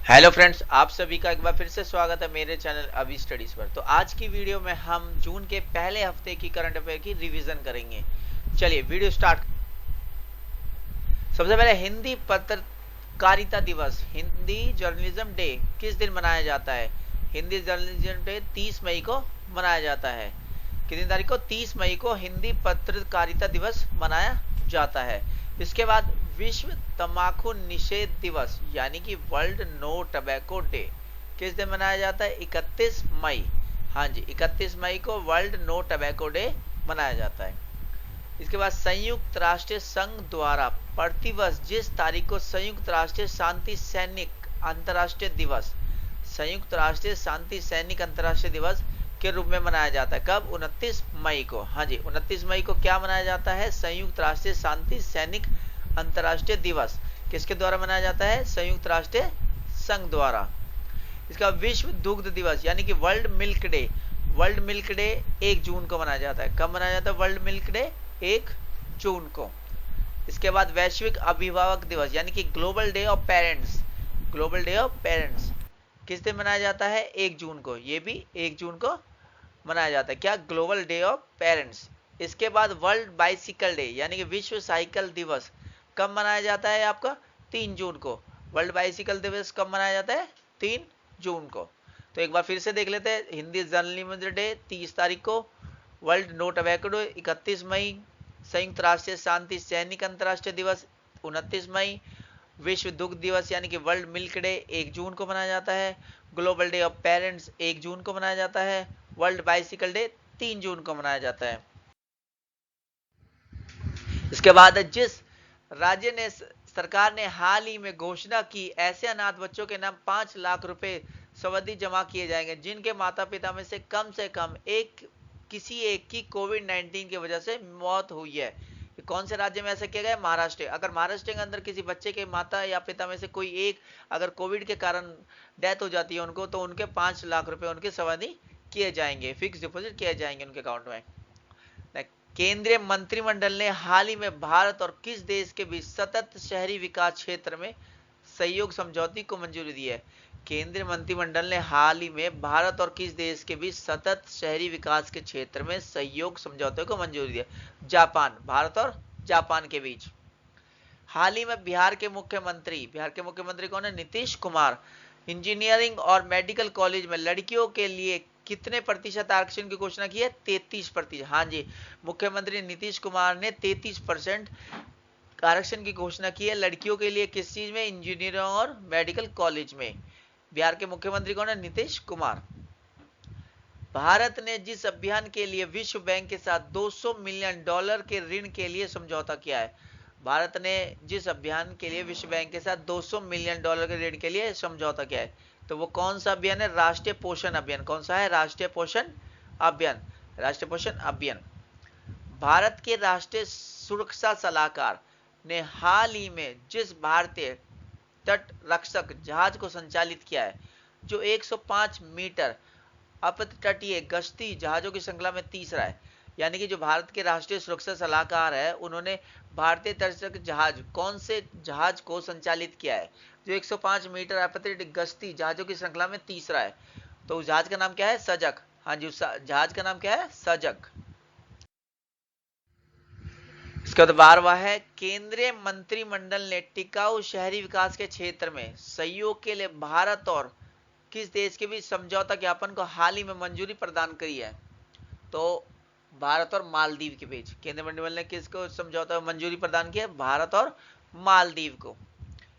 Hello friends, आप सभी का एक बार फिर से स्वागत है मेरे चैनल अभी स्टडीज पर। तो आज की वीडियो में हम जून के पहले हफ्ते की करंट अफेयर की रिवीजन करेंगे। चलिए वीडियो स्टार्ट। सबसे पहले हिंदी पत्रकारिता दिवस, हिंदी जर्नलिज्म डे किस दिन मनाया जाता है? हिंदी जर्नलिज्म डे 30 मई को मनाया जाता है। कितनी तारीख को? 30 मई को हिंदी पत्रकारिता दिवस मनाया जाता है। इसके बाद विश्व तंबाकू निषेध दिवस यानी कि वर्ल्ड नो टबैको डे किस दिन मनाया जाता है? 31 मई। हाँ जी, 31 मई को वर्ल्ड नो टबैको डे मनाया जाता है। इसके बाद संयुक्त राष्ट्र संघ द्वारा प्रतिवर्ष जिस तारीख को संयुक्त राष्ट्र शांति सैनिक अंतर्राष्ट्रीय दिवस, संयुक्त राष्ट्र शांति सैनिक अंतर्राष्ट्रीय दिवस के रूप में मनाया जाता है। कब? 29 मई को। हाँ जी, 29 मई को क्या मनाया जाता है? संयुक्त राष्ट्र शांति सैनिक अंतर्राष्ट्रीय दिवस। किसके द्वारा मनाया जाता है? संयुक्त राष्ट्र संघ द्वारा। इसका विश्व दुग्ध दिवस यानी कि world milk day, world milk day 1 जून को मनाया जाता है। कब मनाया जाता है वर्ल्ड मिल्क डे? 1 जून को। इसके बाद वैश्विक अभिभावक दिवस यानी कि global day of parents, global day of parents किस दिन मनाया जाता है? 1 जून को। ये भी 1 जून को मनाया जाता है। क्या? Global day of parents. इसके बाद वर्ल्ड बाइसिकल डे यानी कि विश्व साइकिल दिवस कब मनाया जाता है आपका? 3 जून को। वर्ल्ड बाइसिकल दिवस कब मनाया जाता है? 3 जून को। तो एक बार फिर से देख लेते हैं। हिंदी जर्नलिज्म डे 30 तारीख को, वर्ल्ड नो टबैको डे 31 मई, संयुक्त राष्ट्र शांति सैनिक अंतर्राष्ट्रीय दिवस 29 मई, विश्व दुग्ध दिवस यानी कि वर्ल्ड मिल्क डे 1 जून को मनाया जाता है, ग्लोबल डे ऑफ पेरेंट्स 1 जून को मनाया जाता है, वर्ल्ड बाइसिकल डे 3 जून को मनाया जाता है। इसके बाद जिस राज्य ने सरकार ने हाल ही में घोषणा की ऐसे अनाथ बच्चों के नाम 5 लाख रुपए सावधि जमा किए जाएंगे जिनके माता पिता में से कम किसी एक की कोविड-19 की वजह से मौत हुई है। कौन से राज्य में ऐसा किया गया? महाराष्ट्र। अगर महाराष्ट्र के अंदर किसी बच्चे के माता या पिता में से कोई एक अगर कोविड के कारण डेथ हो जाती है उनको, तो उनके 5 लाख रुपए उनके सावधि किए जाएंगे, फिक्स डिपॉजिट किए जाएंगे उनके अकाउंट में। केंद्रीय मंत्रिमंडल ने हाल ही में भारत और किस देश के बीच सतत शहरी विकास क्षेत्र में सहयोग समझौते को मंजूरी दी है? केंद्रीय मंत्रिमंडल ने हाल ही में भारत और किस देश के बीच सतत शहरी विकास के क्षेत्र में सहयोग समझौते को मंजूरी दी है? जापान। भारत और जापान के बीच। हाल ही में बिहार के मुख्यमंत्री कौन है? नीतीश कुमार। इंजीनियरिंग और मेडिकल कॉलेज में लड़कियों के लिए कितने प्रतिशत आरक्षण की घोषणा की है? 33%। हाँ जी, मुख्यमंत्री नीतीश कुमार ने 33% आरक्षण की घोषणा की है लड़कियों के लिए। किस चीज में? इंजीनियरिंग और मेडिकल कॉलेज में। बिहार के मुख्यमंत्री कौन है? नीतीश कुमार। भारत ने जिस अभियान के लिए विश्व बैंक के साथ $200 मिलियन के ऋण के लिए समझौता किया है, भारत ने जिस अभियान के लिए विश्व बैंक के साथ $200 मिलियन के ऋण के लिए समझौता किया है, तो वो कौन सा अभियान है? राष्ट्रीय पोषण अभियान। कौन सा है? राष्ट्रीय पोषण अभियान। राष्ट्रीय पोषण अभियान। भारत के राष्ट्रीय सुरक्षा सलाहकार ने हाल ही में जिस भारतीय तट रक्षक जहाज को संचालित किया है, जो 105 मीटर अपतटीय गश्ती जहाजों की श्रृंखला में तीसरा है, यानी कि जो भारत के राष्ट्रीय सुरक्षा सलाहकार है उन्होंने भारतीय तटरक्षक जहाज, कौन से जहाज को संचालित किया है जो 105 मीटर अपतटीय गश्ती जहाजों की श्रृंखला में तीसरा है? तो उस जहाज का नाम क्या है? सजग। हाँ जी, उस जहाज का नाम क्या है? सजग। इसका तो 12वां है, केंद्रीय मंत्रिमंडल ने टिकाऊ शहरी विकास के क्षेत्र में सहयोग के लिए भारत और किस देश के बीच समझौता ज्ञापन को हाल ही में मंजूरी प्रदान करी है? तो भारत और मालदीव के बीच केंद्रीय मंत्रिमंडल ने किसको समझौता मंजूरी प्रदान किया? भारत और मालदीव को।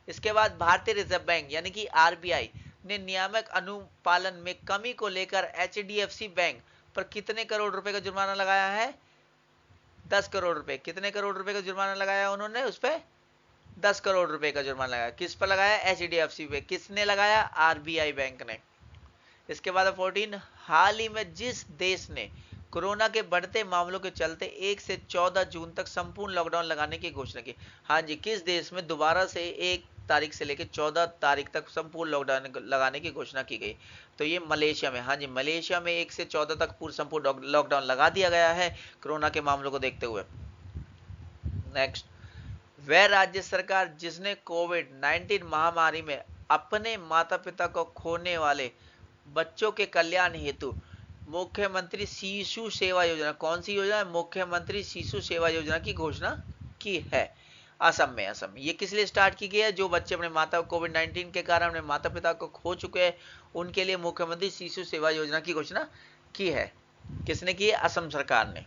इसके बाद भारतीय रिजर्व बैंक यानी कि आरबीआई ने नियामक अनुपालन में कमी को लेकर एचडीएफसी बैंक पर कितने करोड़ रुपए का जुर्माना लगाया है? 10 करोड़ रुपए। कितने करोड़ रुपए का जुर्माना लगाया उन्होंने? उस पर 10 करोड़ रुपए का जुर्माना लगाया। किस पर लगाया? एचडीएफसी पे। किसने लगाया? आरबीआई बैंक ने। इसके बाद 14, हाल ही में जिस देश ने कोरोना के बढ़ते मामलों के चलते 1 से 14 जून तक संपूर्ण लॉकडाउन लगाने की घोषणा की। हाँ जी, किस देश में दोबारा से 1 तारीख से लेकर 14 तारीख तक संपूर्ण लॉकडाउन लगाने की घोषणा की गई? तो ये मलेशिया में। हाँ जी, मलेशिया में 1 से 14 तक पूर्ण संपूर्ण लॉकडाउन लगा दिया गया है कोरोना के मामलों को देखते हुए। नेक्स्ट, वह राज्य सरकार जिसने कोविड-19 महामारी में अपने माता पिता को खोने वाले बच्चों के कल्याण हेतु मुख्यमंत्री शिशु सेवा योजना, कौन सी योजना है? मुख्यमंत्री शिशु सेवा योजना की घोषणा की है असम में। असम में ये किस लिए स्टार्ट की गई है? जो बच्चे अपने माता कोविड-19 के कारण अपने माता पिता को खो चुके हैं, उनके लिए मुख्यमंत्री शिशु सेवा योजना की घोषणा की है। किसने की है? असम सरकार ने।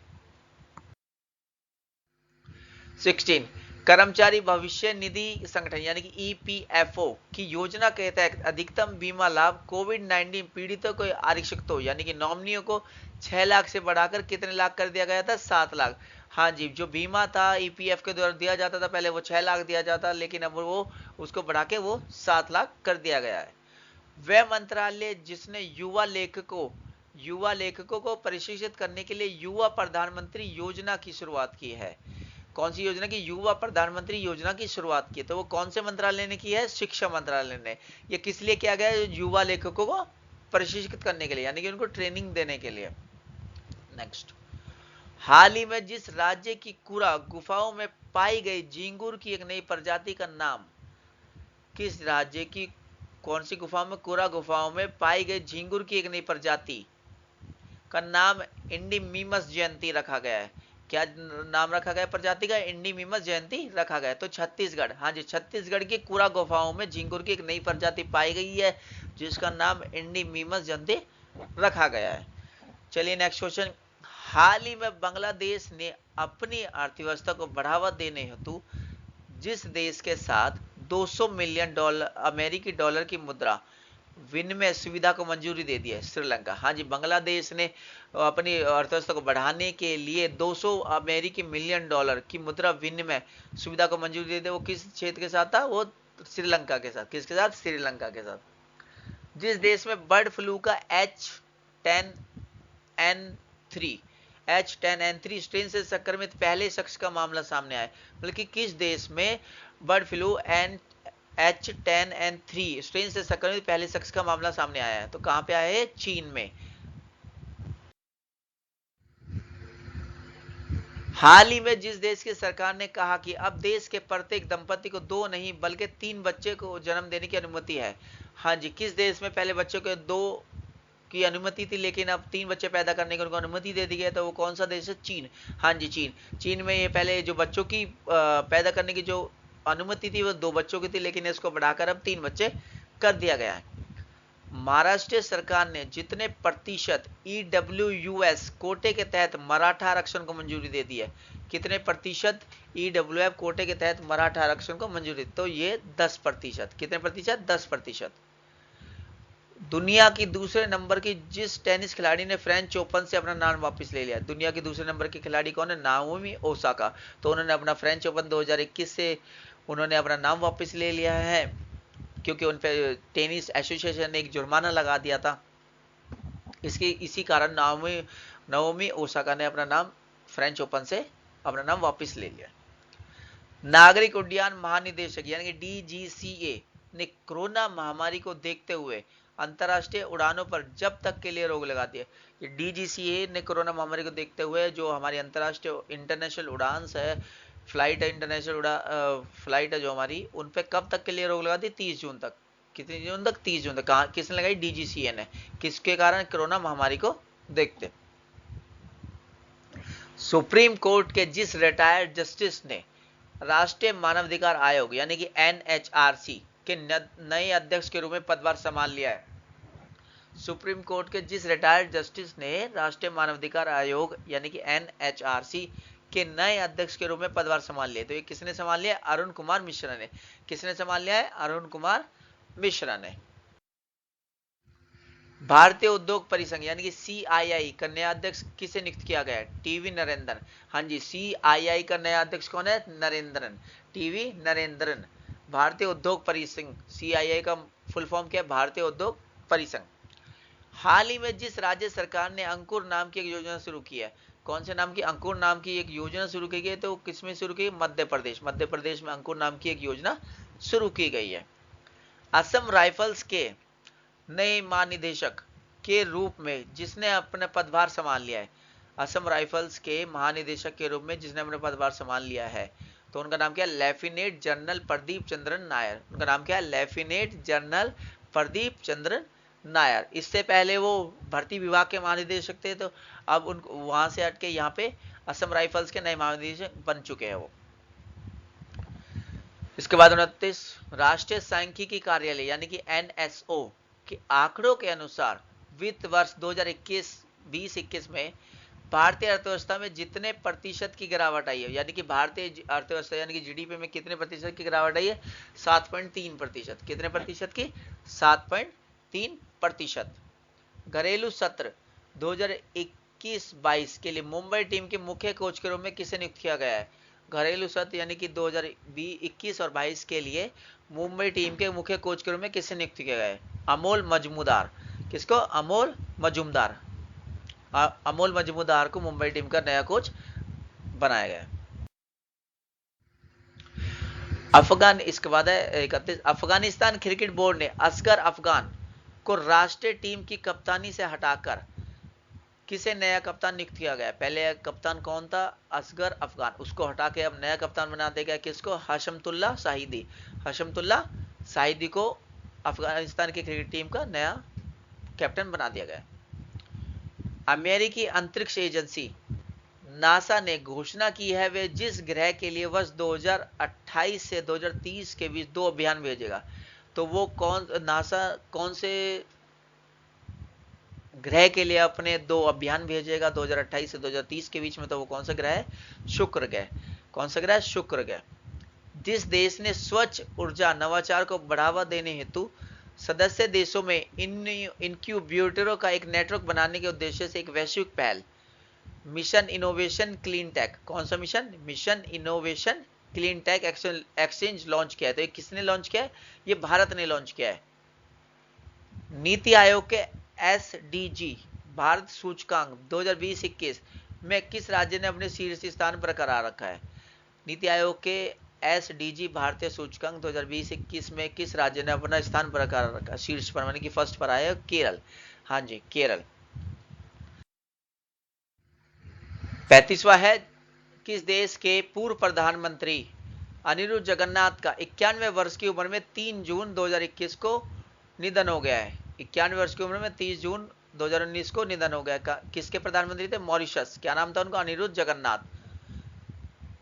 16 कर्मचारी भविष्य निधि संगठन यानी कि ईपीएफओ की योजना के तहत अधिकतम बीमा लाभ कोविड-19 पीड़ितों को आरक्षितों यानी कि नॉमिनियों को 6 लाख से बढ़ाकर कितने लाख कर दिया गया था? 7 लाख। हाँ जी, जो बीमा था ईपीएफ के द्वारा दिया जाता था पहले वो 6 लाख दिया जाता, लेकिन अब वो उसको बढ़ा के वो 7 लाख कर दिया गया है। वह मंत्रालय जिसने युवा लेखकों को प्रशिक्षित करने के लिए युवा प्रधानमंत्री योजना की शुरुआत की है। कौन सी योजना की? युवा प्रधानमंत्री योजना की शुरुआत की। तो वो कौन से मंत्रालय ने की है? शिक्षा मंत्रालय ने। ये किस लिए किया गया है? युवा लेखकों को प्रशिक्षित करने के लिए यानी कि उनको ट्रेनिंग देने के लिए। नेक्स्ट, हाल ही में जिस राज्य की कुरा गुफाओं में पाई गई झींगुर की एक नई प्रजाति का नाम, किस राज्य की कौन सी गुफा में कुरा गुफाओं में पाई गई झींगुर की एक नई प्रजाति का नाम इंडीमीमस जयंती रखा गया है? क्या नाम रखा गया प्रजाति का? इंडीमीमस जयंती रखा गया है। तो छत्तीसगढ़, हाँ जी, छत्तीसगढ़ की कुरा गुफाओं में झींगुर की एक नई प्रजाति पाई गई है जिसका नाम इंडीमीमस जयंती रखा गया है। चलिए नेक्स्ट क्वेश्चन, हाल ही में बांग्लादेश ने अपनी अर्थव्यवस्था को बढ़ावा देने हेतु जिस देश के साथ 200 मिलियन डॉलर अमेरिकी डॉलर की मुद्रा विनिमय सुविधा को मंजूरी दे दी है? श्रीलंका। हाँ जी, बांग्लादेश ने अपनी अर्थव्यवस्था को बढ़ाने के लिए 200 अमेरिकी मिलियन डॉलर की मुद्रा विनिमय सुविधा को मंजूरी दे दी। वो किस क्षेत्र के साथ था? वो श्रीलंका के साथ। किसके साथ? श्रीलंका के साथ। जिस देश में बर्ड फ्लू का H10N3 स्ट्रेन से संक्रमित पहले शख्स का मामला सामने आया, बल्कि किस देश में बर्ड फ्लू H10N3 स्ट्रेन से संक्रमित पहले शख्स का मामला सामने आया है? तो कहां पे आया है? चीन में। हाल ही में जिस देश की सरकार ने कहा कि अब देश के प्रत्येक दंपति को 2 नहीं बल्कि 3 बच्चे को जन्म देने की अनुमति है? हाँ जी, किस देश में पहले बच्चों को 2 की अनुमति थी लेकिन अब 3 बच्चे पैदा करने की उनको अनुमति दे दी गई है? तो वो कौन सा देश है? चीन। हाँ जी, चीन। चीन में ये पहले जो बच्चों की पैदा करने की जो अनुमति थी वो 2 बच्चों की थी, लेकिन इसको बढ़ाकर अब 3 बच्चे कर दिया गया है। महाराष्ट्र सरकार ने जितने प्रतिशत ईडब्ल्यूएस कोटे के तहत मराठा आरक्षण को मंजूरी दे दी है? कितने प्रतिशत ईडब्ल्यूएफ कोटे के तहत मराठा आरक्षण को मंजूरी? तो ये 10%। कितने प्रतिशत? 10%। दुनिया की दूसरे नंबर की जिस टेनिस खिलाड़ी ने फ्रेंच ओपन से अपना नाम वापस ले लिया, दुनिया की दूसरे नंबर की खिलाड़ी कौन है? Naomi Osaka. तो उन्होंने अपना फ्रेंच ओपन 2021 से उन्होंने अपना नाम वापस ले लिया है क्योंकि उन पे टेनिस एसोसिएशन ने एक जुर्माना लगा दिया था। इसी कारण नाओमी ओसाका ने अपना नाम फ्रेंच ओपन से अपना नाम वापस ले लिया। नागरिक उड्डयन महानिदेशक यानी कि डीजीसीए ने कोरोना महामारी को देखते हुए अंतर्राष्ट्रीय उड़ानों पर जब तक के लिए रोक लगा दी है। ये डीजीसीए ने कोरोना महामारी को देखते हुए जो हमारी अंतर्राष्ट्रीय इंटरनेशनल उड़ान है, फ्लाइट है, इंटरनेशनल फ्लाइट है जो हमारी, उन पे कब तक के लिए रोक लगा दी? 30 जून तक। कितनी जून तक? 30 जून तक। कहाँ किसने लगाई? डीजीसीए ने। किसके कारण? कोरोना महामारी को देखते। सुप्रीम कोर्ट के जिस रिटायर्ड जस्टिस ने राष्ट्रीय मानवाधिकार आयोग यानी कि एनएचआरसी के नए अध्यक्ष के रूप में पदभार संभाल लिया है? सुप्रीम कोर्ट के जिस रिटायर्ड जस्टिस ने राष्ट्रीय मानवाधिकार आयोग यानी कि एनएचआरसी के नए अध्यक्ष के रूप में पदभार संभाल लिया, तो ये किसने संभाल लिया? अरुण कुमार मिश्रा ने। किसने संभाल लिया है? अरुण कुमार मिश्रा ने। भारतीय उद्योग परिसंघ यानी कि सीआईआई का नया अध्यक्ष किसे नियुक्त किया गया है? टीवी नरेंद्रन। हाँ जी, सीआईआई का नया अध्यक्ष कौन है? नरेंद्रन, टीवी नरेंद्रन। भारतीय उद्योग परिसंघ, सीआईआई का फुल फॉर्म क्या है? भारतीय उद्योग परिसंघ। हाल ही में जिस राज्य सरकार ने अंकुर नाम की एक योजना शुरू की है, कौन से नाम की? अंकुर नाम की एक योजना शुरू की गई है, तो किसमें शुरू की? मध्य प्रदेश। मध्य प्रदेश में अंकुर नाम की एक योजना शुरू की गई है। असम राइफल्स के नए महानिदेशक के रूप में जिसने अपना पदभार संभाल लिया है, असम राइफल्स के महानिदेशक के रूप में जिसने अपना पदभार संभाल लिया है, तो उनका नाम क्या है? Lieutenant general Pradeep Chandran Nair. उनका नाम क्या है? Lieutenant general Pradeep Chandran Nair. इससे पहले वो भर्ती विभाग के महानिदेशक थे, तो अब उनको वहां से हटके यहाँ पे असम राइफल्स के नए महानिदेशक बन चुके हैं वो। इसके बाद 29, राष्ट्रीय सांख्यिकी कार्यालय यानी कि NSO के आंकड़ों के अनुसार वित्त वर्ष 2021 में भारतीय अर्थव्यवस्था में जितने प्रतिशत की गिरावट आई है, यानी कि भारतीय अर्थव्यवस्था यानी कि जीडीपी में कितने प्रतिशत की गिरावट आई है? 7.3%। कितने प्रतिशत की? 7.3%। घरेलू सत्र 2021-22 के लिए मुंबई टीम के मुख्य कोच के रूप में किसे नियुक्त किया गया है? घरेलू सत्र यानी कि 2021 और 22 के लिए मुंबई टीम के मुख्य कोच के रूप में किसे नियुक्त किया गया है? अमोल मजमूदार। किसको? अमोल मजूमदार। अमोल मजमूदार को मुंबई टीम का नया कोच बनाया गया। अफगान, इसके बाद है 31, अफगानिस्तान क्रिकेट बोर्ड ने असगर अफगान को राष्ट्रीय टीम की कप्तानी से हटाकर किसे नया कप्तान नियुक्त किया गया? पहले कप्तान कौन था? असगर अफगान, उसको हटा के अब नया कप्तान बना दिया गया। किसको? हशमतुल्ला शाहिदी। हशमतुल्ला शाहिदी को अफगानिस्तान की क्रिकेट टीम का नया कैप्टन बना दिया गया। अमेरिकी अंतरिक्ष एजेंसी नासा ने घोषणा की है वे जिस ग्रह के लिए वर्ष 2028 से 2030 के बीच 2 अभियान भेजेगा। तो वो नासा कौन से ग्रह के लिए अपने 2 अभियान भेजेगा 2028 से 2030 के बीच में? तो वो कौन सा ग्रह है? शुक्र ग्रह। कौन सा ग्रह? शुक्र ग्रह। जिस देश ने स्वच्छ ऊर्जा नवाचार को बढ़ावा देने हेतु सदस्य देशों में इनक्यूबेटरों का एक नेटवर्क बनाने के उद्देश्य से एक वैश्विक पहल मिशन इनोवेशन क्लीन टेक। कौन सा mission? Mission innovation clean tech exchange launch किया है। तो ये किसने लॉन्च किया है? ये भारत ने लॉन्च किया है। नीति आयोग के SDG भारत सूचकांक 2020-21 में किस राज्य ने अपने शीर्ष स्थान बरकरार रखा है? नीति आयोग के SDG भारतीय सूचकांक 2020-21 में किस राज्य ने अपना स्थान बरकरार रखा? शीर्ष पर, माने कि फर्स्ट पर आया केरल। हाँ जी, केरल। 35वां है, किस देश के पूर्व प्रधानमंत्री अनिरुद्ध जगन्नाथ का 91 वर्ष की उम्र में 3 जून 2021 को निधन हो गया है? 91 वर्ष की उम्र में 30 जून 2019 को निधन हो गया। किसके प्रधानमंत्री थे? मॉरिशस। क्या नाम था उनका? अनिरुद्ध जगन्नाथ।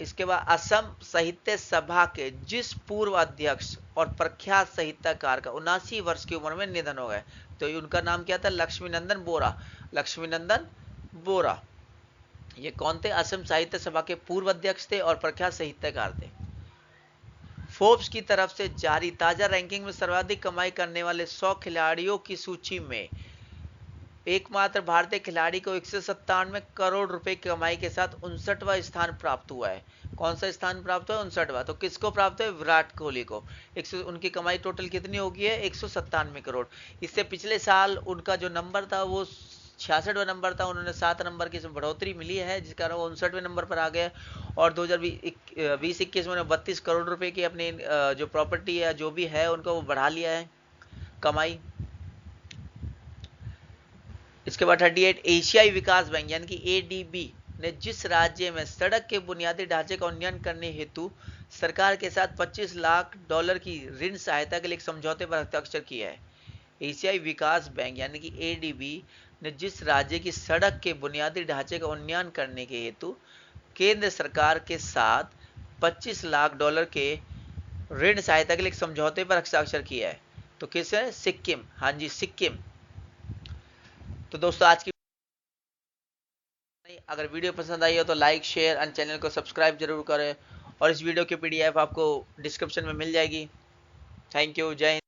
इसके बाद असम साहित्य सभा के जिस पूर्व अध्यक्ष और प्रख्यात साहित्यकार का 79 वर्ष की उम्र में निधन हो गया, तो उनका नाम क्या था? लक्ष्मीनंदन बोरा। लक्ष्मीनंदन बोरा ये कौन थे? असम साहित्य सभा के पूर्व अध्यक्ष थे और प्रख्यात साहित्यकार थे। फोर्ब्स की तरफ से जारी ताजा रैंकिंग में सर्वाधिक कमाई करने वाले 100 खिलाड़ियों की सूची में एकमात्र भारतीय खिलाड़ी को 197 करोड़ रुपए की कमाई के साथ 59वां स्थान प्राप्त हुआ है। कौन सा स्थान प्राप्त हुआ? 59वां। तो किसको प्राप्त है? विराट कोहली को। उनकी कमाई टोटल कितनी होगी है? 197 करोड़। इससे पिछले साल उनका जो नंबर था वो 66वां नंबर था, उन्होंने 7 नंबर की बढ़ोतरी मिली है, जिस कारण वो 59वें नंबर पर आ गए। और 2020-21 में 32 करोड़ रुपए की अपनी जो प्रॉपर्टी है, जो भी है, उनको वो बढ़ा लिया है कमाई। इसके बाद 38, एशियाई विकास बैंक यानी कि ADB ने जिस राज्य में सड़क के बुनियादी ढांचे का उन्नयन करने हेतु सरकार के साथ $25 लाख की ऋण सहायता के लिए एक समझौते पर हस्ताक्षर किया है? एशियाई विकास बैंक यानी कि ADB ने जिस राज्य की सड़क के बुनियादी ढांचे का उन्नयन करने के हेतु केंद्र सरकार के साथ $25 लाख के ऋण सहायता के लिए एक समझौते पर हस्ताक्षर किया है, तो किस है? सिक्किम। हाँ जी, सिक्किम। तो दोस्तों आज की अगर वीडियो पसंद आई हो तो लाइक, शेयर एंड चैनल को सब्सक्राइब जरूर करें, और इस वीडियो की PDF आपको डिस्क्रिप्शन में मिल जाएगी। Thank you. जय हिंद।